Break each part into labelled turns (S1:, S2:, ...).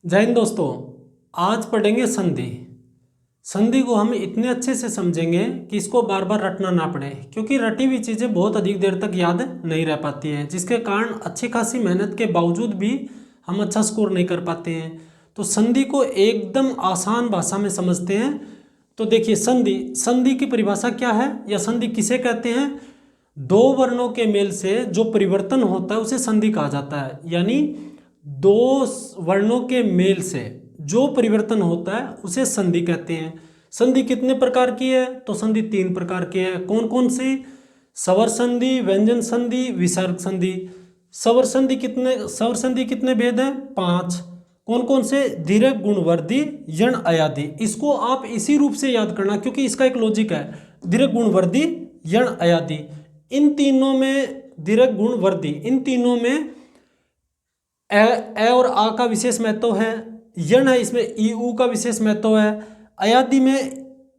S1: जय हिंद दोस्तों। आज पढ़ेंगे संधि। संधि को हम इतने अच्छे से समझेंगे कि इसको बार बार रटना ना पड़े, क्योंकि रटी हुई चीज़ें बहुत अधिक देर तक याद नहीं रह पाती हैं, जिसके कारण अच्छी खासी मेहनत के बावजूद भी हम अच्छा स्कोर नहीं कर पाते हैं। तो संधि को एकदम आसान भाषा में समझते हैं। तो देखिए, संधि की परिभाषा क्या है या संधि किसे कहते हैं? दो वर्णों के मेल से जो परिवर्तन होता है उसे संधि कहा जाता है। यानी दो वर्णों के मेल से जो परिवर्तन होता है उसे संधि कहते हैं। संधि कितने प्रकार की है? तो संधि 3 प्रकार की है। कौन कौन सी? स्वर संधि, व्यंजन संधि, विसर्ग संधि। स्वर संधि कितने भेद हैं? 5। कौन कौन से? दीर्घ, गुणवर्धी, यण, अयादि। इसको आप इसी रूप से याद करना, क्योंकि इसका एक लॉजिक है। दीर्घ, गुणवर्धी, यण, अयादि। इन तीनों में, दीर्घ, गुणवर्धी, इन तीनों में ए और आ का विशेष महत्व है। यण है, इसमें ई ऊ का विशेष महत्व है। अयादि में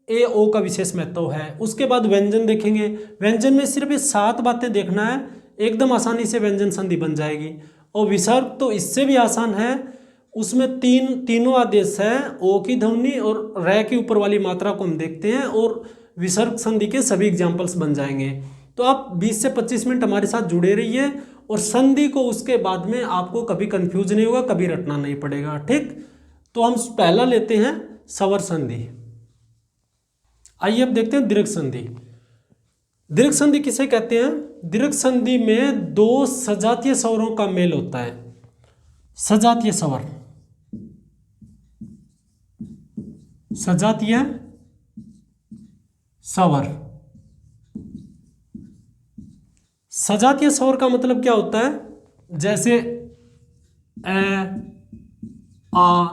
S1: ए ओ का विशेष महत्व है। उसके बाद व्यंजन देखेंगे। व्यंजन में सिर्फ ये 7 बातें देखना है, एकदम आसानी से व्यंजन संधि बन जाएगी। और विसर्ग तो इससे भी आसान है। उसमें तीनों आदेश है, ओ की ध्वनि और रै के ऊपर वाली मात्रा को हम देखते हैं, और विसर्ग संधि के सभी एग्जाम्पल्स बन जाएंगे। तो आप 20 से 25 मिनट हमारे साथ जुड़े रहिए, और संधि को उसके बाद में आपको कभी कंफ्यूज नहीं होगा, कभी रटना नहीं पड़ेगा। ठीक, तो हम पहला लेते हैं स्वर संधि। आइए अब देखते हैं दीर्घ संधि। दीर्घ संधि किसे कहते हैं? दीर्घ संधि में दो सजातीय स्वरों का मेल होता है। सजातीय स्वर, सजातीय स्वर। सजातीय स्वर का मतलब क्या होता है? जैसे ए, आ,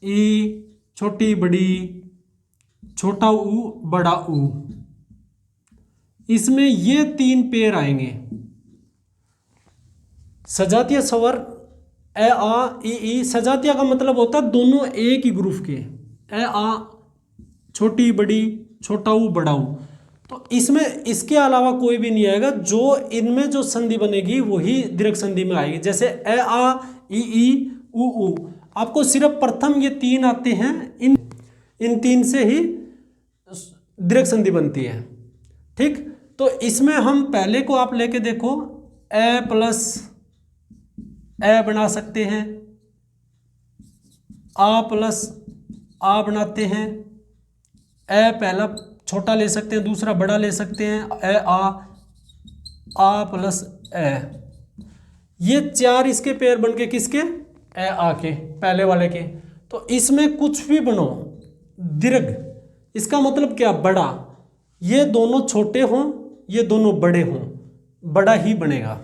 S1: ई, छोटी बड़ी, छोटा ऊ, बड़ा ऊ। इसमें ये 3 पेयर आएंगे। सजातीय स्वर ए, आ, ई। सजातीय का मतलब होता है दोनों एक ही ग्रुप के। ए, आ, छोटी बड़ी, छोटा ऊ, बड़ा ऊ। तो इसमें इसके अलावा कोई भी नहीं आएगा। जो इनमें जो संधि बनेगी वही दीर्घ संधि में आएगी। जैसे ए, आ, ई, ऊ। आपको सिर्फ प्रथम ये 3 आते हैं, इन 3 से ही दीर्घ संधि बनती है। ठीक, तो इसमें हम पहले को आप लेके देखो, ए प्लस ए बना सकते हैं, आ प्लस आ बनाते हैं। ए पहला छोटा ले सकते हैं, दूसरा बड़ा ले सकते हैं। ए, आ प्लस ए। ये 4 इसके पेयर बन के किसके? ए, आ के, पहले वाले के। तो इसमें कुछ भी बनो, दीर्घ, इसका मतलब क्या? बड़ा। ये दोनों छोटे हों, ये दोनों बड़े हों, बड़ा ही बनेगा।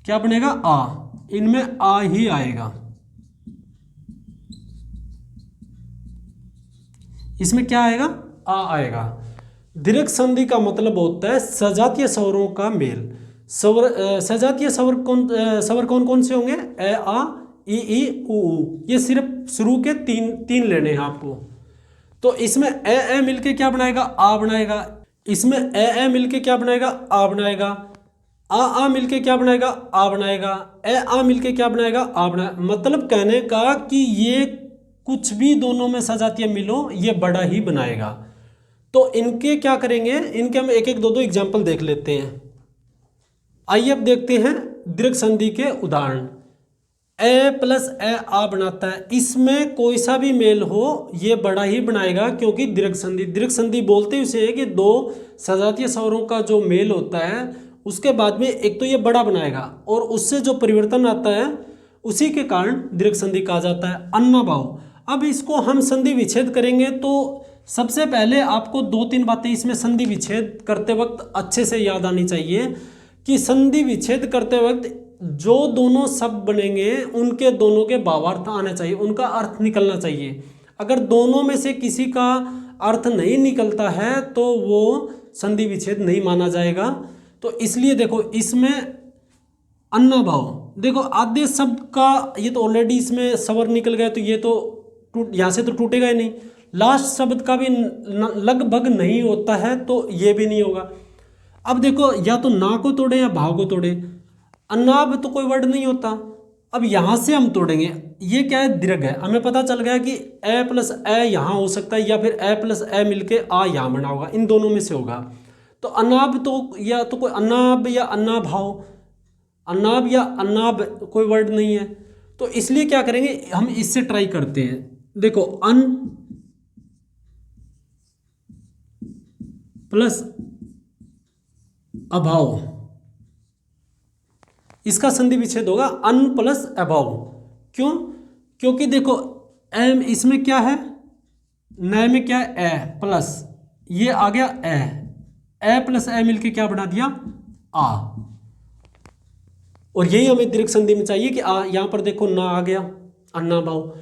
S1: क्या बनेगा? आ। इनमें आ ही आएगा। इसमें क्या आएगा? आ आएगा। दीर्घ संधि का मतलब होता है सजातीय स्वरों का मेल। सजातीय स्वर कौन कौन से होंगे? ए, आ, ई, ऊ। ये सिर्फ शुरू के तीन लेने हैं आपको। तो इसमें ए मिलके क्या बनाएगा? आ बनाएगा। इसमें ए मिलके क्या बनाएगा? आ बनाएगा। आ मिलके क्या बनाएगा? आ बनाएगा। ए, आ मिलके क्या बनाएगा? आ बनाएगा। मतलब कहने का कि ये कुछ भी दोनों में सजातीय मिलो, ये बड़ा ही बनाएगा। तो इनके क्या करेंगे? इनके हम एक एक दो एग्जाम्पल देख लेते हैं। आइए अब देखते हैं दीर्घ संधि के उदाहरण। ए प्लस ए, आ बनाता है। इसमें कोई सा भी मेल हो, ये बड़ा ही बनाएगा, क्योंकि दीर्घ संधि बोलते ही उसे है कि दो सजातीय स्वरों का जो मेल होता है उसके बाद में एक तो ये बड़ा बनाएगा, और उससे जो परिवर्तन आता है उसी के कारण दीर्घ संधि कहा जाता है। अन्नाभाव। अब इसको हम संधि विच्छेद करेंगे, तो सबसे पहले आपको 2-3 बातें इसमें संधि विच्छेद करते वक्त अच्छे से याद आनी चाहिए कि संधि विच्छेद करते वक्त जो दोनों शब्द बनेंगे उनके दोनों के भावार्थ आने चाहिए, उनका अर्थ निकलना चाहिए। अगर दोनों में से किसी का अर्थ नहीं निकलता है तो वो संधि विच्छेद नहीं माना जाएगा। तो इसलिए देखो, इसमें अन्नाभाव, देखो आद्य शब्द का ये तो ऑलरेडी इसमें स्वर निकल गया, तो ये तो यहाँ से तो टूटेगा ही नहीं। लास्ट शब्द का भी लगभग नहीं होता है, तो ये भी नहीं होगा। अब देखो, या तो ना को तोड़े या भाव को तोड़े। अन्नाभ तो कोई वर्ड नहीं होता, अब यहाँ से हम तोड़ेंगे, ये क्या है, दीर्घ है। हमें पता चल गया कि ए प्लस ए यहाँ हो सकता है या फिर ए प्लस ए मिलके आ यहाँ बना होगा, इन दोनों में से होगा। तो अनाब तो या तो कोई अनाब या अन्नाभाव, अनाब या अन्नाब कोई वर्ड नहीं है, तो इसलिए क्या करेंगे हम इससे ट्राई करते हैं। देखो अन प्लस अभाव, इसका संधि विच्छेद होगा अन प्लस अभाव। क्यों? क्योंकि देखो एम इसमें क्या है, नए में क्या है, ए प्लस ये आ गया ए प्लस ए मिलके क्या बना दिया, आ। और यही हमें दीर्घ संधि में चाहिए कि आ, यहां पर देखो ना आ गया, अन्ना भाव।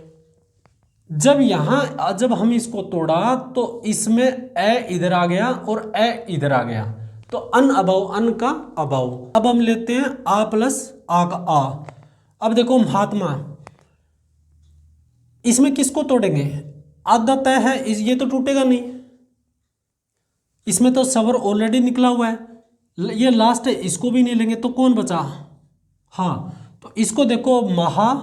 S1: जब हम इसको तोड़ा तो इसमें ए इधर आ गया और ए इधर आ गया, तो अन अभाव, अन का अभाव। अब हम लेते हैं आ प्लस आ का आ। अब देखो महात्मा, इसमें किसको तोड़ेंगे, आधा तय है, ये तो टूटेगा नहीं, इसमें तो सवर ऑलरेडी निकला हुआ है, ये लास्ट है, इसको भी नहीं लेंगे, तो कौन बचा, हाँ तो इसको देखो महा,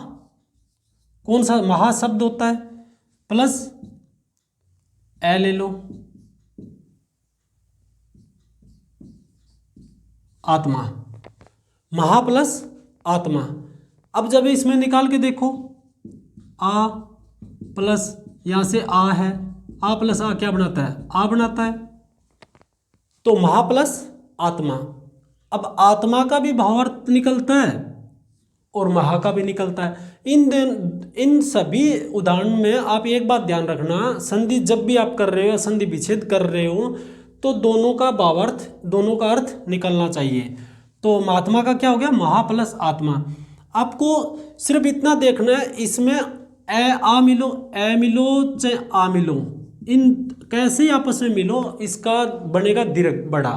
S1: कौन सा महा शब्द होता है, प्लस ए ले लो, आत्मा, महा प्लस आत्मा। अब जब इसमें निकाल के देखो आ प्लस यहां से आ है, आ प्लस आ क्या बनाता है, आ बनाता है, तो महा प्लस आत्मा। अब आत्मा का भी भावार्थ निकलता है और महा का भी निकलता है। इन सभी उदाहरण में आप एक बात ध्यान रखना, संधि जब भी आप कर रहे हो, संधि विच्छेद कर रहे हो, तो दोनों का भावार्थ, दोनों का अर्थ निकलना चाहिए। तो महात्मा का क्या हो गया, महा प्लस आत्मा। आपको सिर्फ इतना देखना है, इसमें ए आ मिलो, ए मिलो चाहे आ मिलो, इन कैसे ही आपस में मिलो, इसका बनेगा दीर्घ बड़ा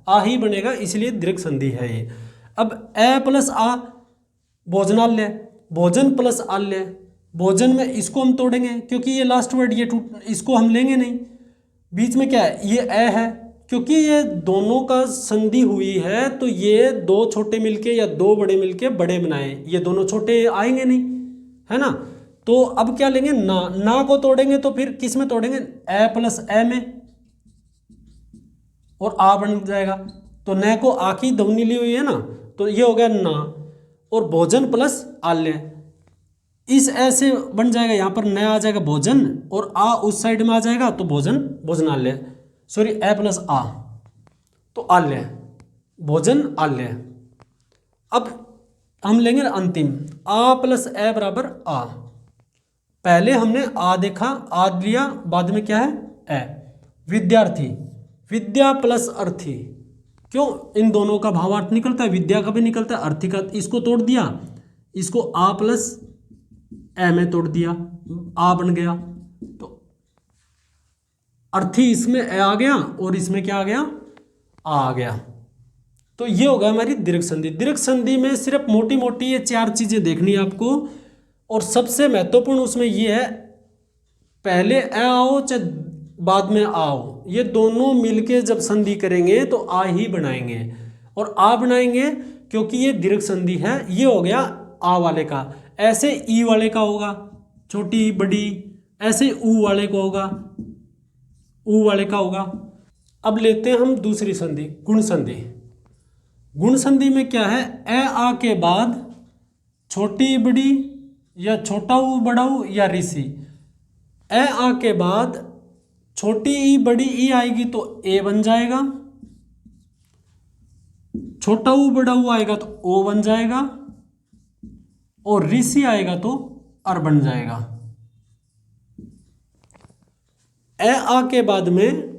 S1: आ ही बनेगा, इसलिए दीर्घ संधि है ये। अब ए प्लस आ भोजनालय, भोजन प्लस आल्य, भोजन में इसको हम तोड़ेंगे क्योंकि ये लास्ट वर्ड, ये इसको हम लेंगे नहीं। बीच में क्या है, ये ए है, क्योंकि ये दोनों का संधि हुई है, तो ये दो छोटे मिलके या दो बड़े मिलके बड़े बनाए, ये दोनों छोटे आएंगे नहीं, है ना। तो अब क्या लेंगे, ना को तोड़ेंगे, तो फिर किस में तोड़ेंगे, ए प्लस ए में, और आ बन जाएगा। तो न को आ की ध्वनि ली हुई है ना, तो ये हो गया ना, और भोजन प्लस आल्य, इस ऐसे बन जाएगा, यहाँ पर न आ जाएगा भोजन, और आ उस साइड में आ जाएगा, तो भोजन भोजनालय, सॉरी ए प्लस आ, तो आल्य, भोजन आल्य। अब हम लेंगे अंतिम, आ प्लस ए बराबर आ। पहले हमने आ देखा, आ लिया, बाद में क्या है, ए। विद्यार्थी, विद्या प्लस अर्थी, क्यों, इन दोनों का भावार्थ निकलता है, विद्या का भी निकलता है, अर्थी का। इसको तोड़ दिया, इसको आ प्लस ए में तोड़ दिया, आ बन गया, तो अर्थी इसमें ए आ गया और इसमें क्या आ गया, आ गया। तो ये होगा हमारी दीर्घ संधि। दीर्घ संधि में सिर्फ मोटी मोटी ये चार चीजें देखनी है आपको, और सबसे महत्वपूर्ण उसमें ये है, पहले ए आओ चाहे बाद में आओ, ये दोनों मिलके जब संधि करेंगे तो आ ही बनाएंगे, और आ बनाएंगे क्योंकि ये दीर्घ संधि है। ये हो गया आ वाले का। ऐसे ई वाले का होगा छोटी बड़ी, ऐसे ऊ वाले को होगा, ऊ वाले का होगा। अब लेते हैं हम दूसरी संधि, गुण संधि। गुण संधि में क्या है, ए आ के बाद छोटी बड़ी या छोटा ऊ बड़ा ऊ या ऋषि, ए आ के बाद छोटी ई बड़ी ई आएगी तो ए बन जाएगा, छोटा ऊ बड़ा ऊ आएगा तो ओ बन जाएगा, और ऋषि आएगा तो अर बन जाएगा। ए आ के बाद में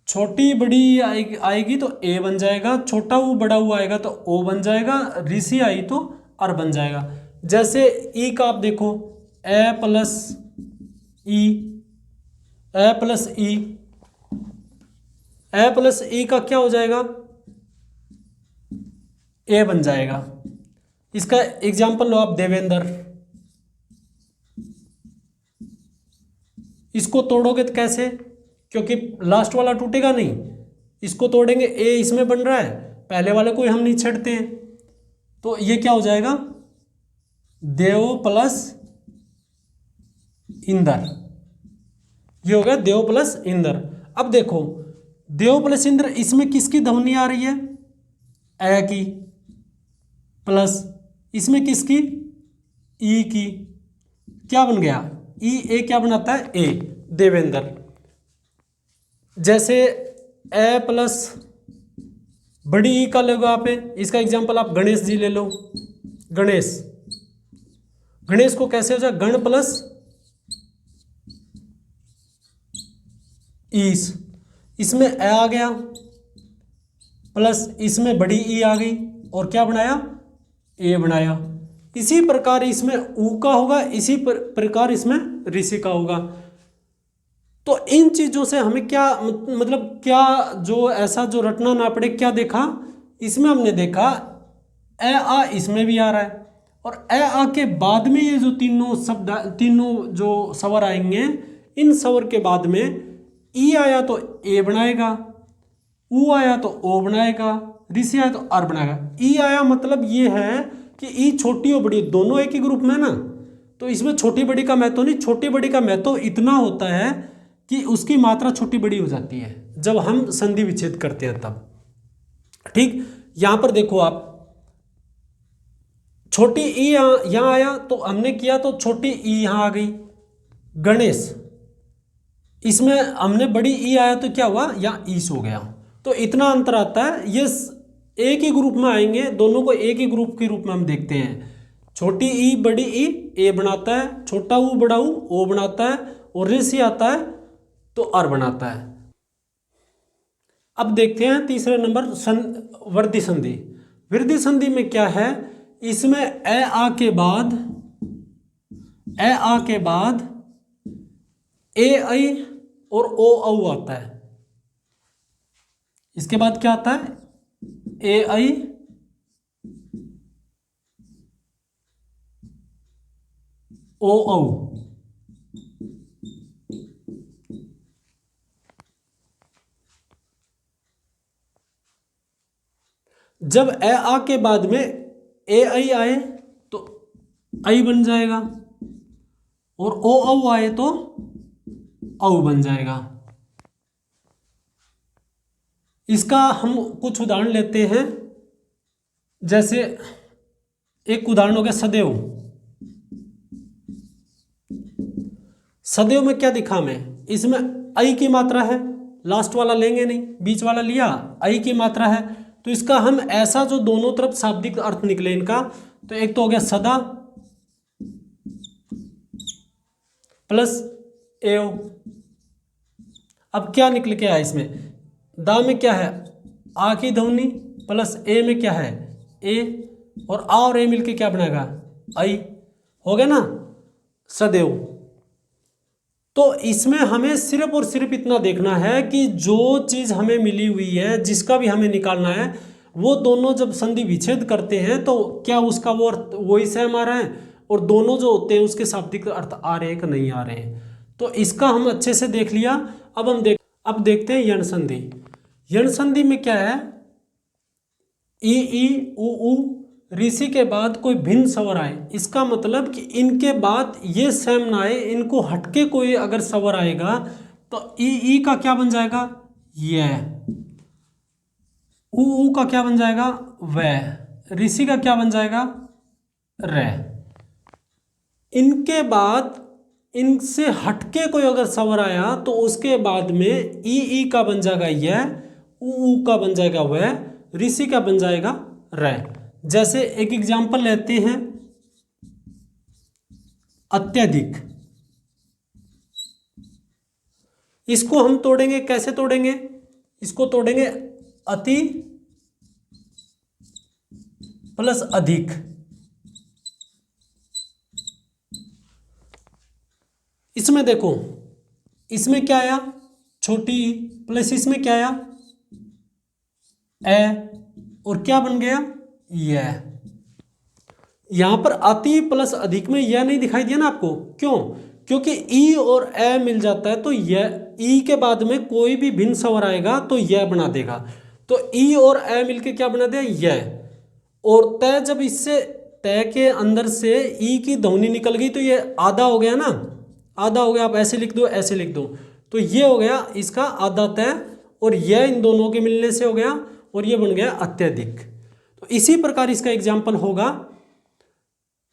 S1: छोटी बड़ी आएगी तो ए बन जाएगा, छोटा ऊ बड़ा ऊ आएगा तो ओ बन जाएगा, ऋषि आई तो अर बन जाएगा। जैसे ई का आप देखो, ए प्लस ई, ए प्लस ई, ए प्लस ई का क्या हो जाएगा, ए बन जाएगा। इसका एग्जाम्पल लो आप, देवेंद्र। इसको तोड़ोगे तो कैसे, क्योंकि लास्ट वाला टूटेगा नहीं, इसको तोड़ेंगे, ए इसमें बन रहा है, पहले वाले को हम नहीं छेड़ते हैं, तो ये क्या हो जाएगा, देव प्लस इंदर, ये हो गया देव प्लस इंदर। अब देखो देव प्लस इंद्र, इसमें किसकी ध्वनि आ रही है? ए की, प्लस इसमें किसकी? ई की। क्या बन गया? ई ए क्या बनाता है? ए, देवेंद्र। जैसे ए प्लस बड़ी ई का लोगे आप, इसका एग्जांपल आप गणेश जी ले लो। गणेश, गणेश को कैसे हो जाए? गण प्लस ईस, इसमें ए आ गया प्लस इसमें बड़ी ई आ गई और क्या बनाया? ए बनाया। इसी प्रकार इसमें ऊ का होगा, इसी प्रकार इसमें ऋषि का होगा। तो इन चीजों से हमें क्या मतलब क्या जो ऐसा जो रटना ना पड़े, क्या देखा इसमें? हमने देखा ए आ इसमें भी आ रहा है, और ए आ के बाद में ये जो तीनों शब्द, तीनों जो स्वर आएंगे, इन स्वर के बाद में ई आया तो ए बनाएगा, ऊ आया तो ओ बनाएगा, ऋषि आया तो आर बनाएगा। ई आया मतलब ये है कि ई छोटी और बड़ी दोनों एक ही ग्रुप में ना, तो इसमें छोटी बड़ी का महत्व नहीं, छोटी बड़ी का महत्व इतना होता है कि उसकी मात्रा छोटी बड़ी हो जाती है जब हम संधि विच्छेद करते हैं तब। ठीक, यहां पर देखो आप, छोटी ई यहां आया तो हमने किया तो छोटी ई यहां आ गई। गणेश, इसमें हमने बड़ी ई आया तो क्या हुआ? यहाँ ईस हो गया। तो इतना अंतर आता है, ये एक ही ग्रुप में आएंगे, दोनों को एक ही ग्रुप के रूप में हम देखते हैं। छोटी ई बड़ी ई ए बनाता है, छोटा ऊ बड़ा ऊ ओ बनाता है, और ऋषि आता है तो आर बनाता है। अब देखते हैं तीसरे नंबर वृद्धि संधि। वृद्धि संधि में क्या है? इसमें ए आ के बाद, ए आ के बाद ए आई और ओ औ आता है। इसके बाद क्या आता है? ए आई ओ औ। जब ए आ के बाद में ए आई आए तो आई बन जाएगा, और ओ औ आए तो औ बन जाएगा। इसका हम कुछ उदाहरण लेते हैं। जैसे एक उदाहरण हो गया सदैव। सदैव में क्या दिखा मैं? इसमें आई की मात्रा है, लास्ट वाला लेंगे नहीं, बीच वाला लिया, आई की मात्रा है। तो इसका हम ऐसा जो दोनों तरफ शाब्दिक अर्थ निकले इनका, तो एक तो हो गया सदा प्लस एव। अब क्या निकल के आया इसमें? दा में क्या है? आ की ध्वनि प्लस ए में क्या है? ए, और आ और ए मिलके क्या बनाएगा? आई। हो गया ना सदैव। तो इसमें हमें सिर्फ और सिर्फ इतना देखना है कि जो चीज हमें मिली हुई है, जिसका भी हमें निकालना है, वो दोनों जब संधि विच्छेद करते हैं तो क्या उसका वो अर्थ वही सेम आ रहा है, और दोनों जो होते हैं उसके शाब्दिक अर्थ आ रहे हैं कि नहीं आ रहे हैं। तो इसका हम अच्छे से देख लिया। अब देखते हैं यण संधि। यण संधि में क्या है? ई ई उ उ ऋषि के बाद कोई भिन्न स्वर आए, इसका मतलब कि इनके बाद ये सेम ना आए, इनको हटके कोई अगर स्वर आएगा तो ई का क्या बन जाएगा? यह। ऊ का क्या बन जाएगा? वह। ऋषि का क्या बन जाएगा? रे। इनके बाद इनसे हटके कोई अगर स्वर आया तो उसके बाद में ई का बन जाएगा यह, ऊ का बन जाएगा वह, ऋषि का बन जाएगा रे। जैसे एक एग्जांपल लेते हैं, अत्यधिक। इसको हम तोड़ेंगे, कैसे तोड़ेंगे? इसको तोड़ेंगे अति प्लस अधिक। इसमें देखो, इसमें क्या आया? छोटी प्लस इसमें क्या आया? ए, और क्या बन गया? यह। यहां पर अति प्लस अधिक में यह नहीं दिखाई दिया ना आपको? क्यों? क्योंकि ई और ए मिल जाता है तो यह, ई के बाद में कोई भी भिन्न स्वर आएगा तो यह बना देगा। तो ई और ए मिलके क्या बना दिया? यह। और तय जब इससे तय के अंदर से ई की ध्वनि निकल गई तो ये आधा हो गया ना, आधा हो गया। आप ऐसे लिख दो, ऐसे लिख दो, तो ये हो गया इसका आधा तय, और यह इन दोनों के मिलने से हो गया, और ये बन गया अत्यधिक। तो इसी प्रकार इसका एग्जाम्पल होगा।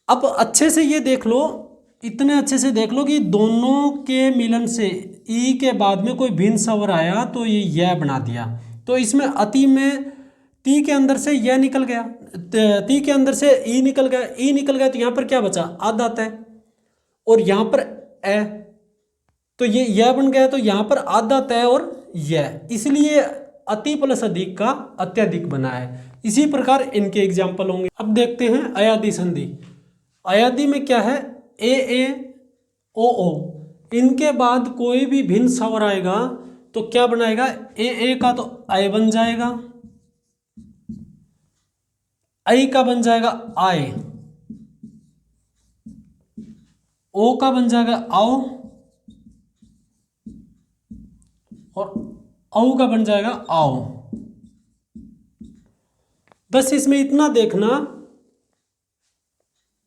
S1: अब अच्छे से ये देख लो, इतने अच्छे से देख लो कि दोनों के मिलन से ई के बाद में कोई भिन्न स्वर आया तो ये यह बना दिया। तो इसमें अति में ती के अंदर से यह निकल गया, ती के अंदर से ई निकल गया, ई निकल गया तो यहाँ पर क्या बचा, आधा तय, और यहाँ पर ए, तो ये यह बन गया, तो यहाँ पर आधा तय और यह, इसलिए अति प्लस अधिक का अत्यधिक बना है। इसी प्रकार इनके एग्जाम्पल होंगे। अब देखते हैं अयादी संधि। अयादी में क्या है, ए ओ ओ, इनके बाद कोई भी भिन्न स्वर आएगा तो क्या बनाएगा, ए का तो आय बन जाएगा, आई का बन जाएगा आय, ओ का बन जाएगा आओ, और औ का बन जाएगा आओ। बस इसमें इतना देखना,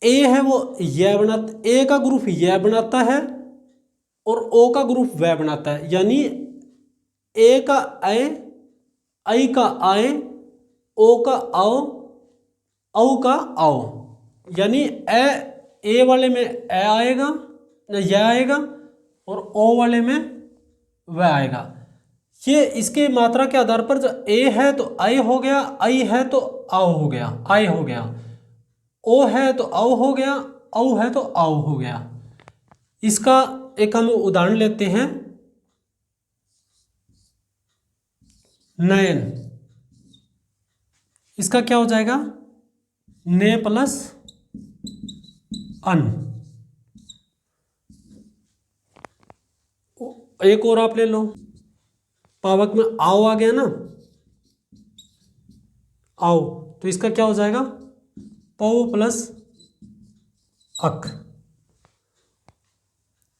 S1: ए है वो यह बनाता, ए का ग्रुप यह बनाता है और ओ का ग्रुप वह बनाता है, यानी ए का आय, आई का आय, ओ का आओ, औ का आओ, यानी ए वाले में ए आएगा, यह आएगा, और ओ वाले में वह आएगा। ये इसके मात्रा के आधार पर, जो ए है तो आई हो गया, आई है तो आओ हो गया, आई हो गया, ओ है तो औ हो गया, औ है तो आओ हो गया। इसका एक हम उदाहरण लेते हैं, नयन, इसका क्या हो जाएगा, ने प्लस अन। एक और आप ले लो, पावक में आओ आ गया ना, आओ, तो इसका क्या हो जाएगा, पौ प्लस अक।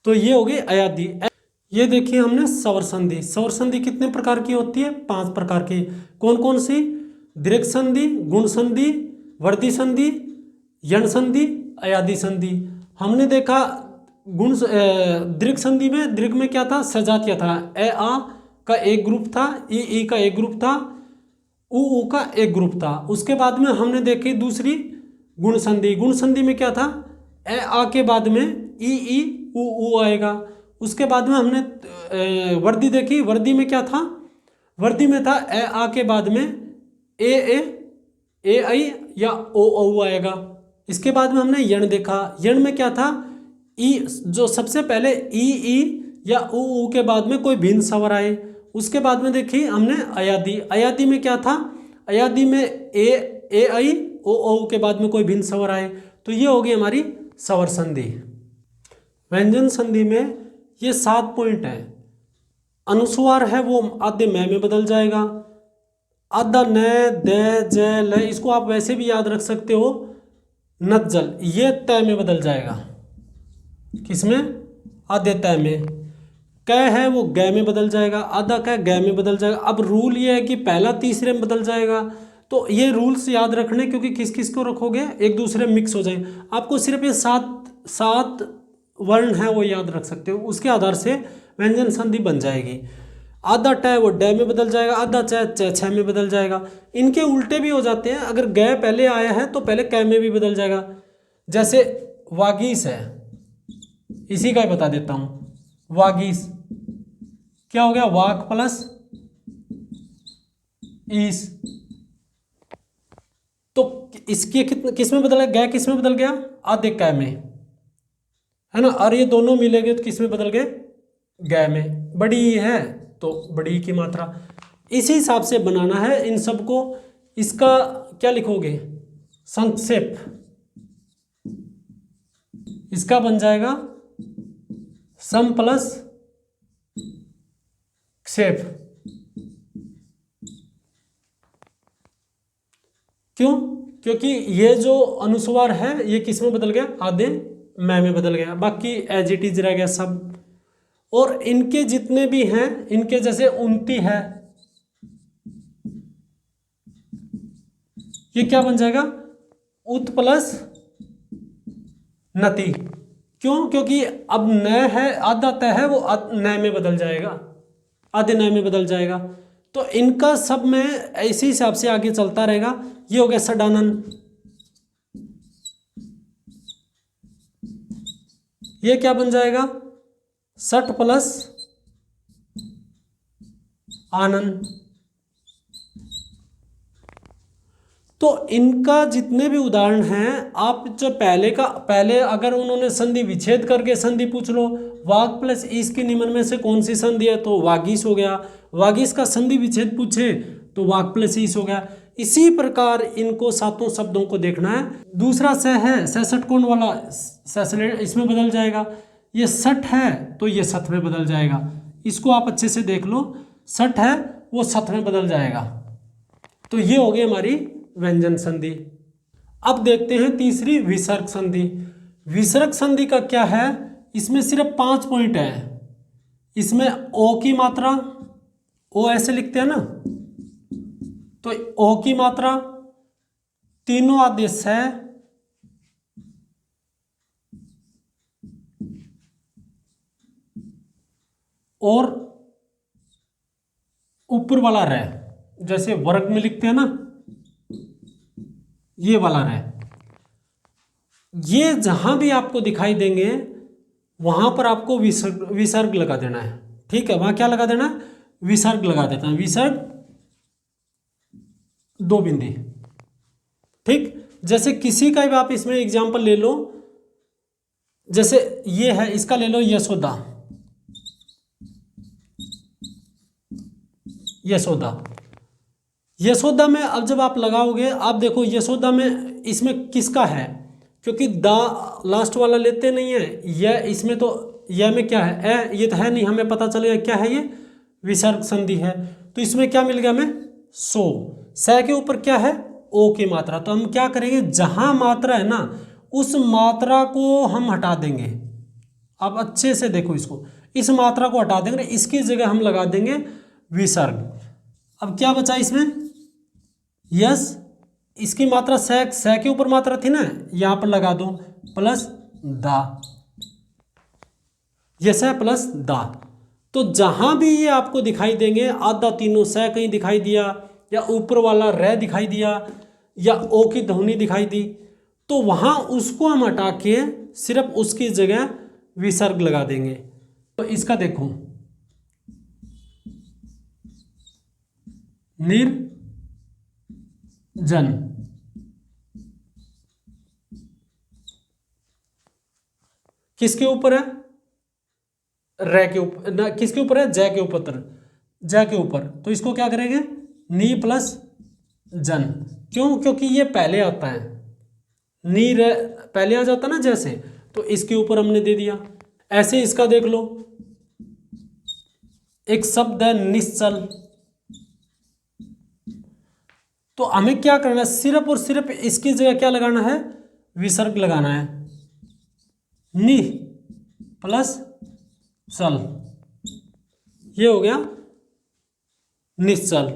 S1: तो ये हो गई अयादी। ये देखिए हमने स्वर संधि। स्वर संधि कितने प्रकार की होती है, 5 प्रकार की। कौन कौन सी, दीर्घ संधि, गुण संधि, वर्धी संधि, यण संधि, अयादी संधि। हमने देखा गुण दीर्घ संधि में, दीर्घ में क्या था, सजातीय था, ए आ का एक ग्रुप था, ई का एक ग्रुप था, उ का एक ग्रुप था। उसके बाद में हमने देखी दूसरी गुण संधि। गुण संधि में क्या था, ए आ के बाद में ई उ आएगा। उसके बाद में हमने वर्दी देखी। वर्दी में क्या था, वर्दी में था ए आ के बाद में ए आई या ओ आएगा। इसके बाद में हमने यण देखा। यण में क्या था, ई, जो सबसे पहले ई या उ के बाद में कोई भिन्न स्वर आए। उसके बाद में देखी हमने अयादी। अयादी में क्या था, अयादी में ए आई ओ के बाद में कोई भिन्न स्वर आए। तो ये होगी हमारी स्वर संधि। व्यंजन संधि में ये 7 पॉइंट है। अनुस्वार है वो आधे में बदल जाएगा, आधा न, द, ज, ल, इसको आप वैसे भी याद रख सकते हो, नज्जल, ये तय में बदल जाएगा। किसमें, आधे तय में। क है वो ग में बदल जाएगा, आधा क ग में बदल जाएगा। अब रूल ये है कि पहला तीसरे में बदल जाएगा। तो ये रूल्स याद रखने, क्योंकि किस किस को रखोगे एक दूसरे में मिक्स हो जाएंगे। आपको सिर्फ ये सात वर्ण है वो याद रख सकते हो, उसके आधार से व्यंजन संधि बन जाएगी। आधा ट वो ड में बदल जाएगा, आधा च छ में बदल जाएगा। इनके उल्टे भी हो जाते हैं, अगर ग पहले आया है तो पहले क में भी बदल जाएगा। जैसे वागीस है, इसी का ही बता देता हूँ। वागीस क्या हो गया, वाक प्लस ईस। तो इसके किस में बदल गया, किस में बदल गया, आधे क में, है ना। और ये दोनों मिलेंगे तो किस में बदल गए, ग में। बड़ी है तो बड़ी की मात्रा। इसी हिसाब से बनाना है इन सबको। इसका क्या लिखोगे, संक्षेप। इसका बन जाएगा सम प्लस क्षेप। क्यों, क्योंकि ये जो अनुस्वार है ये किस में बदल गया, आधे में बदल गया, बाकी एज इट इज रह गया सब। और इनके जितने भी हैं, इनके जैसे उन्नति है, ये क्या बन जाएगा, उत प्लस नति। क्यों? क्योंकि अब न है, आधा तय है, वो न में बदल जाएगा, आधे न में बदल जाएगा। तो इनका सब में इसी हिसाब से आगे चलता रहेगा। ये हो गया सडानन, ये क्या बन जाएगा? सट प्लस आनन। तो इनका जितने भी उदाहरण हैं, आप जो पहले अगर उन्होंने संधि विच्छेद करके संधि पूछ लो, वाग प्लस ईस के निम्न में से कौन सी संधि है, तो वागीस हो गया। वागीस का संधि विच्छेद पूछे तो वाग प्लस ईस हो गया। इसी प्रकार इनको सातों शब्दों को देखना है। दूसरा स है, स षटकोण वाला, इसमें बदल जाएगा। ये सठ है तो ये सत में बदल जाएगा। इसको आप अच्छे से देख लो, सठ है वो सत में बदल जाएगा। तो ये हो गई हमारी व्यंजन संधि। अब देखते हैं तीसरी विसर्ग संधि। विसर्ग संधि का क्या है? इसमें सिर्फ 5 पॉइंट है। इसमें ओ की मात्रा, ओ ऐसे लिखते हैं ना, तो ओ की मात्रा, तीनों आदेश है, और ऊपर वाला रह, जैसे वर्ग में लिखते हैं ना, ये वाला रह। ये जहां भी आपको दिखाई देंगे वहां पर आपको विसर्ग लगा देना है। ठीक है, वहां क्या लगा देना है? विसर्ग लगा देता है। विसर्ग 2 बिंदी। ठीक, जैसे किसी का भी आप इसमें एग्जाम्पल ले लो, जैसे ये है, इसका ले लो यशोदा। यशोदा, यशोदा में अब जब आप लगाओगे, आप देखो यशोदा में इसमें किसका है, क्योंकि दा लास्ट वाला लेते नहीं है। यह इसमें तो यह में क्या है? ए, ये तो है नहीं, हमें पता चलेगा क्या है, ये विसर्ग संधि है। तो इसमें क्या मिल गया हमें? सो। स के ऊपर क्या है? ओ की मात्रा। तो हम क्या करेंगे, जहां मात्रा है ना उस मात्रा को हम हटा देंगे। अब अच्छे से देखो इसको, इस मात्रा को हटा देंगे, इसकी जगह हम लगा देंगे विसर्ग। अब क्या बचा इसमें? यस, इसकी मात्रा स के ऊपर मात्रा थी ना, यहां पर लगा दो प्लस दा। यस है प्लस दा। तो जहां भी ये आपको दिखाई देंगे, आधा तीनों स कहीं दिखाई दिया, या ऊपर वाला रे दिखाई दिया, या ओ की ध्वनि दिखाई दी, तो वहां उसको हम हटा के सिर्फ उसकी जगह विसर्ग लगा देंगे। तो इसका देखो, निर्जन, किसके ऊपर है? रे के ऊपर, किसके ऊपर है? जय के ऊपर, जय के ऊपर। तो इसको क्या करेंगे? नी प्लस जन। क्यों? क्योंकि ये पहले आता है, नी रे पहले आ जाता ना जैसे, तो इसके ऊपर हमने दे दिया। ऐसे इसका देख लो, एक शब्द है निश्चल। तो हमें क्या करना है? सिर्फ और सिर्फ इसकी जगह क्या लगाना है? विसर्ग लगाना है। नि प्लस चल, ये हो गया निश्चल।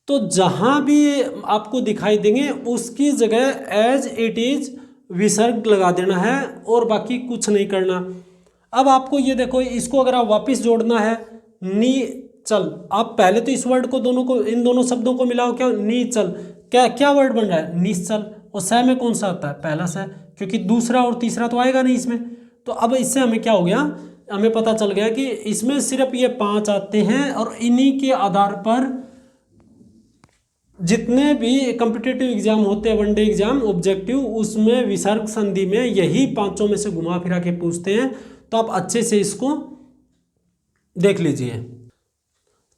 S1: तो जहां भी आपको दिखाई देंगे उसकी जगह एज इट इज विसर्ग लगा देना है, और बाकी कुछ नहीं करना। अब आपको ये देखो, इसको अगर आप वापस जोड़ना है, नी चल, आप पहले तो इस वर्ड को दोनों को, इन दोनों शब्दों को मिलाओ, क्या? नी चल। क्या क्या वर्ड बन रहा है? निश्चल। और स में कौन सा आता है? पहला स, क्योंकि दूसरा और तीसरा तो आएगा नहीं इसमें। तो अब इससे हमें क्या हो गया? हमें पता चल गया कि इसमें सिर्फ ये 5 आते हैं, और इन्हीं के आधार पर जितने भी कॉम्पिटिटिव एग्जाम होते हैं, वनडे एग्जाम, ऑब्जेक्टिव, उसमें विसर्ग संधि में यही 5 में से घुमा फिरा के पूछते हैं। तो आप अच्छे से इसको देख लीजिए।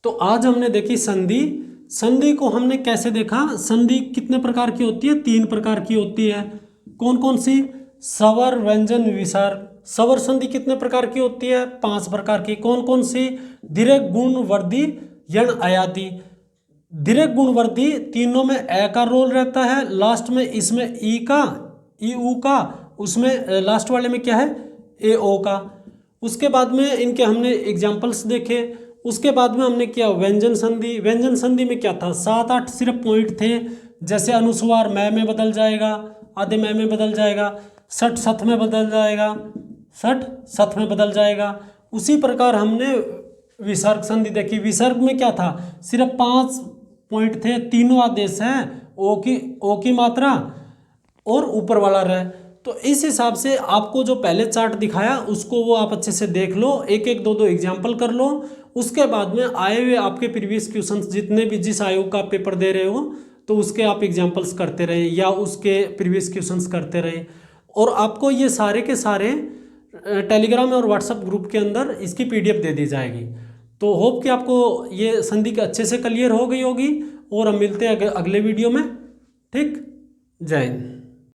S1: तो आज हमने देखी संधि। संधि को हमने कैसे देखा? संधि कितने प्रकार की होती है? 3 प्रकार की होती है। कौन कौन सी? स्वर, व्यंजन, विसर्ग। स्वर संधि कितने प्रकार की होती है? 5 प्रकार की। कौन कौन सी? दीर्घ, गुण, वृद्धि, यण, आयाति। दीर्घ, गुण, वृद्धि, तीनों में ए का रोल रहता है। लास्ट में इसमें ई का, ई ऊ का, उसमें लास्ट वाले में क्या है? ए ओ का। उसके बाद में इनके हमने एग्जाम्पल्स देखे। उसके बाद में हमने किया व्यंजन संधि। व्यंजन संधि में क्या था? 7-8 सिर्फ पॉइंट थे, जैसे अनुस्वार मैं में बदल जाएगा, आधे मैं में बदल जाएगा। सठ सत में बदल जाएगा, सठ सत में बदल जाएगा। उसी प्रकार हमने विसर्ग संधि देखी। विसर्ग में क्या था, सिर्फ 5 पॉइंट थे, तीनों आदेश हैं, ओ की मात्रा और ऊपर वाला रह। तो इस हिसाब से आपको जो पहले चार्ट दिखाया उसको वो आप अच्छे से देख लो, एक एक दो दो एग्जाम्पल कर लो। उसके बाद में आए हुए आपके प्रीवियस क्वेश्चंस जितने भी जिस आयोग का पेपर दे रहे हो तो उसके आप एग्जाम्पल्स करते रहे या उसके प्रीवियस क्वेश्चंस करते रहे। और आपको ये सारे के सारे टेलीग्राम और व्हाट्सएप ग्रुप के अंदर इसकी पीडीएफ दे दी जाएगी। तो होप कि आपको ये संधि के अच्छे से क्लियर हो गई होगी। और हम मिलते हैं अगले वीडियो में। ठीक, जय हिंद।